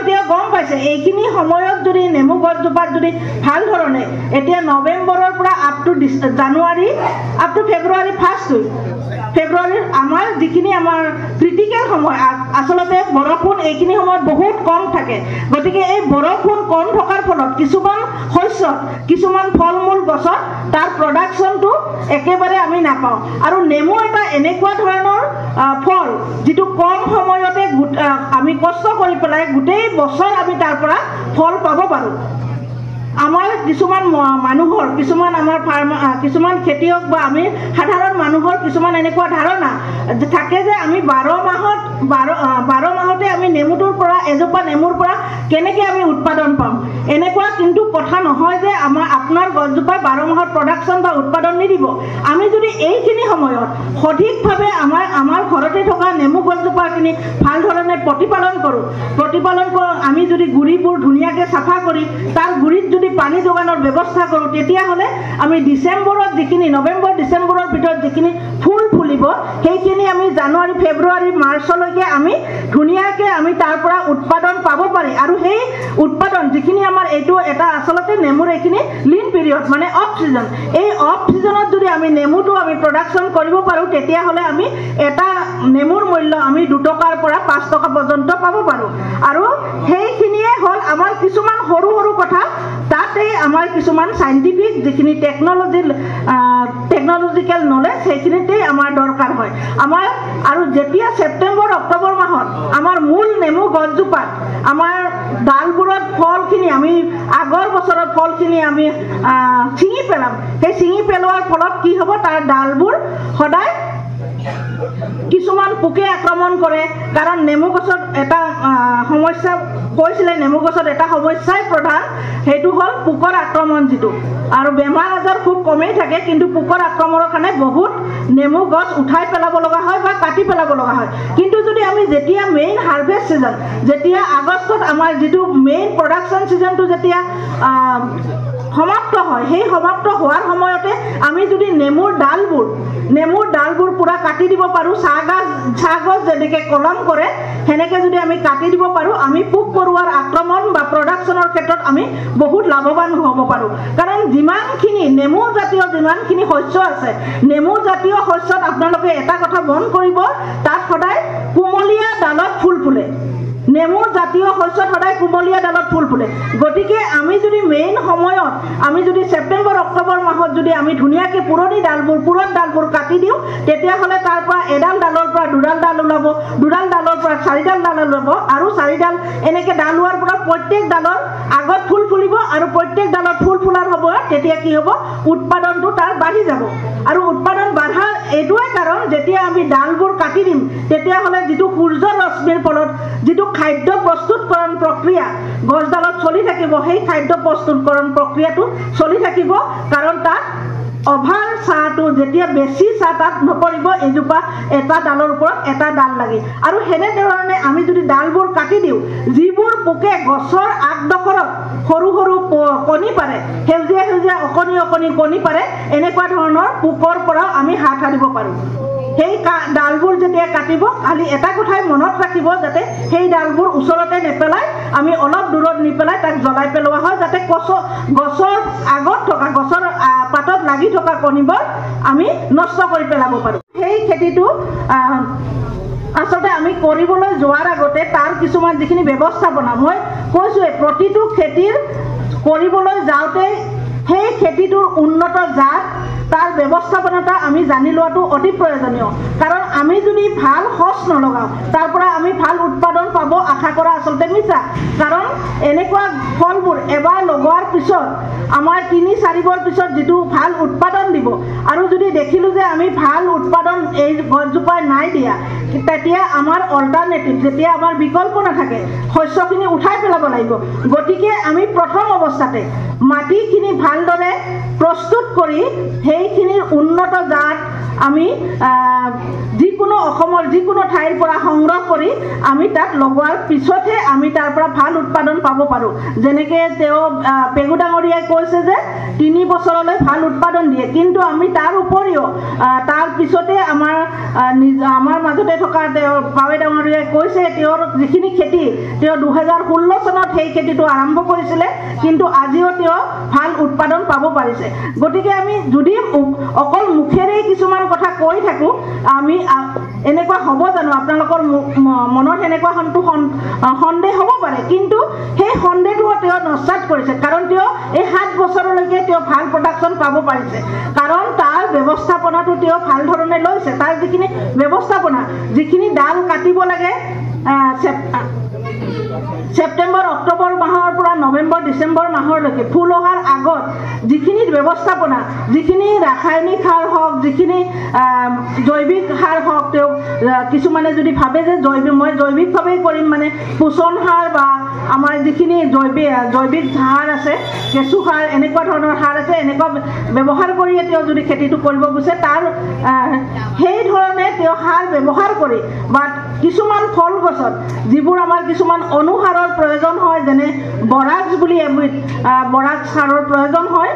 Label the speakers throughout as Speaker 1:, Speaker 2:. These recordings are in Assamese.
Speaker 1: এতিয়া গম পাইছে এইখিনি সময়ত যদি নেমু গছজোপাত যদি ভাল ধৰণে এতিয়া নৱেম্বৰৰ পৰা up to January up to February first week ফেব্ৰুৱাৰীৰ আমাৰ যিখিনি আমাৰ ক্ৰিটিকেল সময় আচলতে বৰষুণ এইখিনি সময়ত বহুত কম থাকে গতিকে এই বৰষুণ কম থকাৰ ফলত কিছুমান শস্যত কিছুমান ফল মূল গছত তাৰ প্ৰডাকশ্যনটো একেবাৰে আমি নাপাওঁ আৰু নেমু এটা এনেকুৱা ধৰণৰ ফল যিটো কম সময়তে আমি কষ্ট কৰি পেলাই গোটেই বছৰ আমি তাৰ পৰা ফল পাব পাৰোঁ আমাৰ কিছুমান মানুহৰ কিছুমান আমাৰ কিছুমান খেতিয়ক বা আমি সাধাৰণ মানুহৰ কিছুমান এনেকুৱা ধাৰণা থাকে যে আমি 12 মাহতে আমি নেমুটোৰ পৰা এজোপা নেমুৰ পৰা কেনেকৈ আমি উৎপাদন পাম এনেকুৱা কিন্তু কথা নহয় যে আপোনাৰ গছজোপাই 12 মাহত প্ৰডাকশ্যন বা উৎপাদন নিদিব আমি যদি এইখিনি সময়ত সঠিকভাৱে আমাৰ ঘৰতে থকা নেমু গছজোপাখিনি ভাল ধৰণে প্ৰতিপালন কৰোঁ আমি যদি গুৰিবোৰ ধুনীয়াকৈ চাফা কৰি তাৰ গুৰিত যদি পানী যোগানৰ ব্যৱস্থা কৰোঁ তেতিয়াহ'লে আমি ডিচেম্বৰত যিখিনি নৱেম্বৰ ডিচেম্বৰৰ ভিতৰত যিখিনি ফুল ফুলিব সেইখিনি আমি জানুৱাৰী ফেব্ৰুৱাৰী মাৰ্চলৈকে আমি ধুনীয়াকৈ আমি তাৰ পৰা উৎপাদন পাব পাৰি আৰু সেই উৎপাদন যিখিনি আমাৰ এইটো এটা আচলতে নেমুৰ এইখিনি লিন পিৰিয়ড মানে অফ ছিজন এই অফ ছিজনত যদি আমি নেমুটো আমি প্ৰডাকশ্যন কৰিব পাৰোঁ তেতিয়াহ'লে আমি এটা নেমুৰ মূল্য আমি 2 টকাৰ পৰা 5 টকা পৰ্যন্ত পাব পাৰোঁ আৰু সেইখিনিয়ে হ'ল আমাৰ কিছুমান সৰু সৰু কথা তাতে আমাৰ কিছুমান সাইন্টিফিক যিখিনি টেকনলজিক্যাল নলেজ সেইখিনিতেই আমাৰ দৰকাৰ হয় আমাৰ আৰু যেতিয়া ছেপ্টেম্বৰ অক্টোবৰ মাহত আমাৰ মূল নেমু গছজোপাত আমাৰ ডালবোৰত ফলখিনি আমি আগৰ বছৰৰ ফলখিনি আমি ছিঙি পেলাম সেই ছিঙি পেলোৱাৰ ফলত কি হ'ব তাৰ ডালবোৰ সদায় কিছুমান পোকে আক্ৰমণ কৰে কাৰণ নেমু গছত এটা সমস্যা কৈছিলে নেমু গছত এটা সমস্যাই প্ৰধান সেইটো হ'ল পোকৰ আক্ৰমণ যিটো আৰু বেমাৰ আজাৰ খুব কমেই থাকে কিন্তু পোকৰ আক্ৰমণৰ কাৰণে বহুত নেমু গছ উঠাই পেলাব লগা হয় বা কাটি পেলাব লগা হয় কিন্তু যদি আমি যেতিয়া মেইন হাৰ্ভেষ্ট ছিজন যেতিয়া আগষ্টত আমাৰ যিটো মেইন প্ৰডাকশ্যন ছিজনটো যেতিয়া সমাপ্ত হয় সেই সমাপ্ত হোৱাৰ সময়তে আমি যদি নেমুৰ ডালবোৰ পুৰা কাটি দিব পাৰোঁ চাহ গছ যেনেকৈ কলম কৰে সেনেকৈ যদি আমি কাটি দিব পাৰোঁ আমি পোক পৰুৱাৰ আক্ৰমণ বা প্ৰডাকশ্যনৰ ক্ষেত্ৰত আমি বহুত লাভৱান হ'ব পাৰোঁ কাৰণ যিমানখিনি নেমু জাতীয় যিমানখিনি শস্য আছে নেমু জাতীয় শস্যত আপোনালোকে এটা কথা মন কৰিব তাত সদায় কুমলীয়া ডালত ফুল ফুলে নেমু জাতীয় শস্যত সদায় কুমলীয়া ডালত ফুল ফুলে গতিকে আমি যদি মেইন সময়ত আমি যদি ছেপ্টেম্বৰ অক্টোবৰ মাহত যদি আমি ধুনীয়াকৈ পুৰণ ডালবোৰ কাটি দিওঁ তেতিয়াহ'লে তাৰ পৰা এডাল ডালৰ পৰা দুডাল ডাল ওলাব দুডাল ডালৰ পৰা 4ডাল ডাল ওলাব আৰু 4ডাল এনেকৈ ডাল হোৱাৰ পৰা প্ৰত্যেক ডালৰ আগত ফুল ফুলিব আৰু প্ৰত্যেক ডালত ফুল ফুলাৰ হ'ব তেতিয়া কি হ'ব উৎপাদনটো তাৰ বাঢ়ি যাব আৰু উৎপাদন বাঢ়াৰ এইটোৱে কাৰণ যেতিয়া আমি ডালবোৰ কাটি দিম তেতিয়াহ'লে যিটো সূৰ্যৰ ৰশ্মিৰ ফলত যিটো খাদ্য প্ৰস্তুতকৰণ প্ৰক্ৰিয়া গছডালত চলি থাকিব সেই খাদ্য প্ৰস্তুতকৰণ প্ৰক্ৰিয়াটো চলি থাকিব কাৰণ তাত অভাৰ চাহটো যেতিয়া বেছি চাহ তাত নপৰিব এজোপা এটা ডালৰ ওপৰত এটা ডাল লাগে আৰু সেনেধৰণে আমি যদি ডালবোৰ কাটি দিওঁ যিবোৰ পোকে গছৰ আগডোখৰত সৰু সৰু কণী পাৰে সেউজীয়া অকণি কণী পাৰে এনেকুৱা ধৰণৰ পোকৰ পৰাও আমি হাত সাৰিব পাৰোঁ সেই ডালবোৰ যেতিয়া কাটিব খালি এটা কথাই মনত ৰাখিব যাতে সেই ডালবোৰ ওচৰতে নেপেলাই আমি অলপ দূৰত নি পেলাই তাক জ্বলাই পেলোৱা হয় যাতে গছৰ আগত থকা গছৰ পাতত লাগি থকা কণীবোৰ আমি নষ্ট কৰি পেলাব পাৰোঁ সেই খেতিটো আচলতে আমি কৰিবলৈ যোৱাৰ আগতে তাৰ কিছুমান যিখিনি ব্যৱস্থাপনা মই কৈছোঁৱে প্ৰতিটো খেতিৰ কৰিবলৈ যাওঁতে সেই খেতিটোৰ উন্নত জাত তাৰ ব্যৱস্থাপনাটা আমি জানি লোৱাটো অতি প্ৰয়োজনীয় কাৰণ আমি যদি ভাল সঁচ নলগাওঁ তাৰ পৰা আমি ভাল উৎপাদন পাব আশা কৰা আচলতে মিছা কাৰণ এনেকুৱা ফলবোৰ এবাৰ লগোৱাৰ পিছত আমাৰ 3-4 পিছত যিটো ভাল উৎপাদন দিব আৰু যদি দেখিলোঁ যে আমি ভাল উৎপাদন এই গছজোপাই নাই দিয়া তেতিয়া আমাৰ অল্টাৰনেটিভ যেতিয়া আমাৰ বিকল্প নাথাকে শস্যখিনি উঠাই পেলাব লাগিব গতিকে আমি প্ৰথম অৱস্থাতে মাটিখিনি ভালদৰে প্ৰস্তুত কৰি সেইখিনিৰ উন্নত জাত আমি যিকোনো অসমৰ যিকোনো ঠাইৰ পৰা সংগ্ৰহ কৰি আমি তাত লগোৱাৰ পিছতহে আমি তাৰ পৰা ভাল উৎপাদন পাব পাৰোঁ। যেনেকৈ তেওঁ পেগু ডাঙৰীয়াই কৈছে যে 3 বছৰলৈ ভাল উৎপাদন দিয়ে, কিন্তু আমি তাৰ উপৰিও তাৰ পিছতে আমাৰ মাজতে থকা তেওঁ পাৱে ডাঙৰীয়াই কৈছে তেওঁৰ যিখিনি খেতি তেওঁ 2016 চনত সেই খেতিটো আৰম্ভ কৰিছিলে, কিন্তু আজিও তেওঁ ভাল উৎপাদন পাব পাৰিছে। গতিকে আমি যদি অকল মুখেৰে কিছুমান কথা কৈ থাকোঁ, আমি এনেকুৱা হ'ব জানো? আপোনালোকৰ মনত এনেকুৱা সন্দেহ হ'ব পাৰে, কিন্তু সেই সন্দেহটো তেওঁ নস্যাৎ কৰিছে, কাৰণ তেওঁ এই 7 বছৰলৈকে তেওঁ ভাল প্ৰডাকশ্যন পাব পাৰিছে, কাৰণ তাৰ ব্যৱস্থাপনাটো তেওঁ ভাল ধৰণে লৈছে। তাৰ যিখিনি ব্যৱস্থাপনা, যিখিনি ডাল কাটিব লাগে ছেপ্টেম্বৰ অক্টোবৰ মাহৰ পৰা নৱেম্বৰ ডিচেম্বৰ মাহলৈকে ফুল অহাৰ আগত যিখিনি ব্যৱস্থাপনা, যিখিনি ৰাসায়নিক সাৰ হওক, যিখিনি জৈৱিক সাৰ হওক, তেওঁ কিছুমানে যদি ভাবে যে মই জৈৱিকভাৱেই কৰিম, মানে পোষণ সাৰ বা আমাৰ যিখিনি জৈৱিক সাৰ আছে, কেঁচু সাৰ, এনেকুৱা ধৰণৰ সাৰ আছে, এনেকুৱা ব্যৱহাৰ কৰিয়ে তেওঁ যদি খেতিটো কৰিব বিচাৰে, তাৰ সেই ধৰণে তেওঁ সাৰ ব্যৱহাৰ কৰি বা কিছুমান ফল গছত যিবোৰ আমাৰ কিছুমান অনুসাৰৰ প্ৰয়োজন হয়, যেনে বৰাজ বুলি এবিধ বৰাজ সাৰৰ প্ৰয়োজন হয়,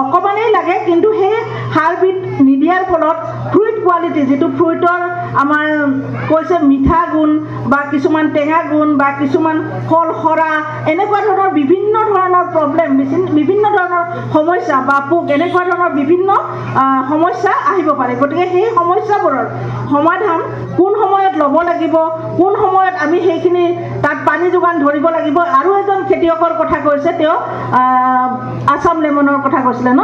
Speaker 1: অকণমানেই লাগে, কিন্তু সেই সাৰবিধ নিদিয়াৰ ফলত ফ্ৰুইট কোৱালিটি, যিটো ফ্ৰুইটৰ আমাৰ কৈছে মিঠা গুণ বা কিছুমান টেঙা গুণ বা কিছুমান ফল সৰা, এনেকুৱা ধৰণৰ বিভিন্ন ধৰণৰ প্ৰব্লেম, বিভিন্ন ধৰণৰ সমস্যা বা পোক, এনেকুৱা ধৰণৰ বিভিন্ন সমস্যা আহিব পাৰে। গতিকে সেই সমস্যাবোৰৰ সমাধান কোন সময়ত ল'ব লাগিব, কোন সময়ত আমি সেইখিনি তাত পানী যোগান ধৰিব লাগিব। আৰু এজন খেতিয়কৰ কথা কৈছে, তেওঁ আছাম লেমনৰ কথা কৈছিলে ন।